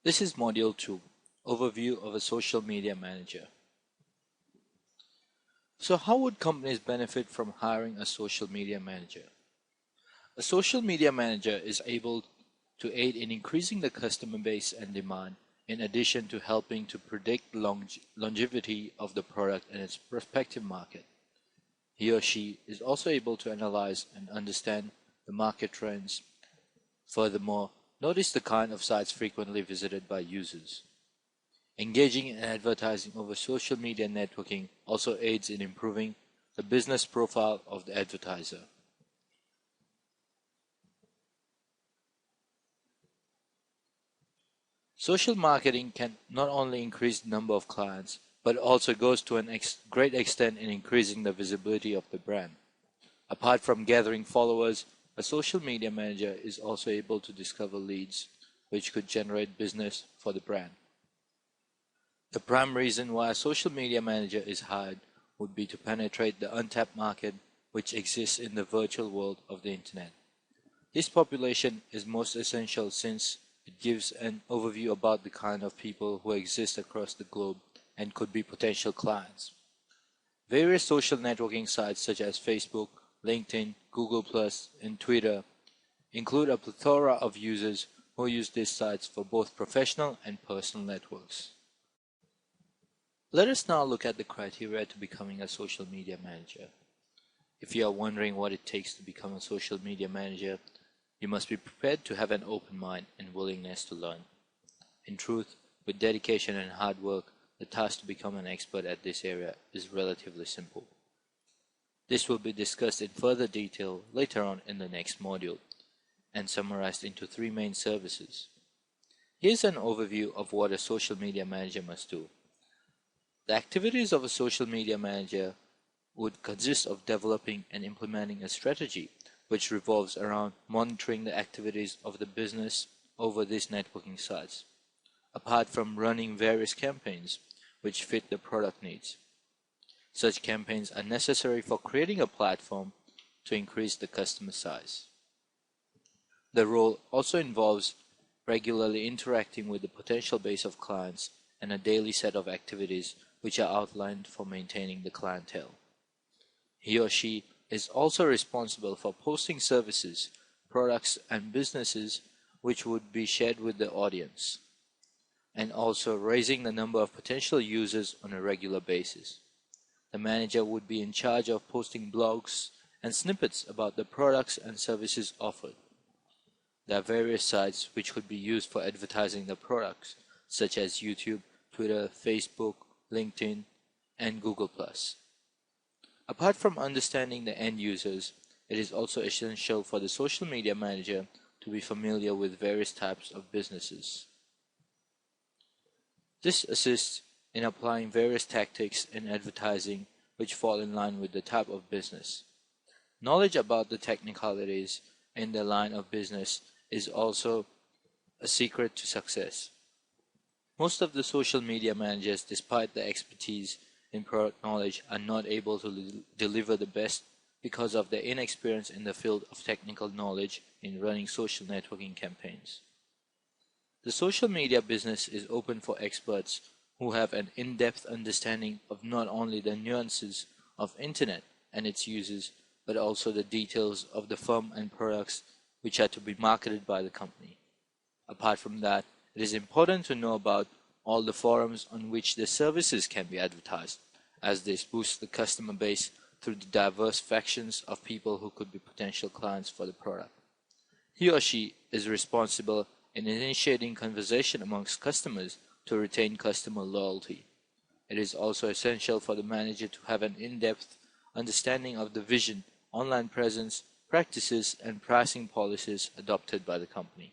This is Module 2, Overview of a Social Media Manager. So how would companies benefit from hiring a social media manager? A social media manager is able to aid in increasing the customer base and demand, in addition to helping to predict longevity of the product and its prospective market. He or she is also able to analyze and understand the market trends. Furthermore, notice the kind of sites frequently visited by users. Engaging in advertising over social media networking also aids in improving the business profile of the advertiser. Social marketing can not only increase the number of clients, but also goes to a great extent in increasing the visibility of the brand. Apart from gathering followers, a social media manager is also able to discover leads, which could generate business for the brand. The prime reason why a social media manager is hired would be to penetrate the untapped market which exists in the virtual world of the Internet. This population is most essential since it gives an overview about the kind of people who exist across the globe and could be potential clients. Various social networking sites such as Facebook, LinkedIn, Google+, and Twitter include a plethora of users who use these sites for both professional and personal networks. Let us now look at the criteria to becoming a social media manager. If you are wondering what it takes to become a social media manager, you must be prepared to have an open mind and willingness to learn. In truth, with dedication and hard work, the task to become an expert at this area is relatively simple. This will be discussed in further detail later on in the next module and summarized into 3 main services. Here's an overview of what a social media manager must do. The activities of a social media manager would consist of developing and implementing a strategy which revolves around monitoring the activities of the business over these networking sites, apart from running various campaigns which fit the product needs. Such campaigns are necessary for creating a platform to increase the customer size. The role also involves regularly interacting with the potential base of clients and a daily set of activities which are outlined for maintaining the clientele. He or she is also responsible for posting services, products, and businesses which would be shared with the audience, and also raising the number of potential users on a regular basis. The manager would be in charge of posting blogs and snippets about the products and services offered. There are various sites which could be used for advertising the products, such as YouTube, Twitter, Facebook, LinkedIn, and Google+. Apart from understanding the end users, it is also essential for the social media manager to be familiar with various types of businesses. This assists in applying various tactics in advertising which fall in line with the type of business. Knowledge about the technicalities in the line of business is also a secret to success. Most of the social media managers, despite their expertise in product knowledge, are not able to deliver the best because of their inexperience in the field of technical knowledge in running social networking campaigns. The social media business is open for experts who have an in-depth understanding of not only the nuances of Internet and its uses, but also the details of the firm and products which are to be marketed by the company. Apart from that, it is important to know about all the forums on which the services can be advertised, as this boosts the customer base through the diverse factions of people who could be potential clients for the product. He or she is responsible in initiating conversation amongst customers to retain customer loyalty. It is also essential for the manager to have an in-depth understanding of the vision, online presence, practices, and pricing policies adopted by the company.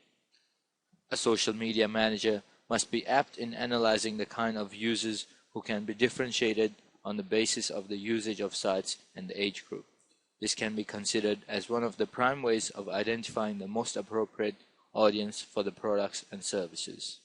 A social media manager must be apt in analyzing the kind of users who can be differentiated on the basis of the usage of sites and the age group. This can be considered as one of the prime ways of identifying the most appropriate audience for the products and services.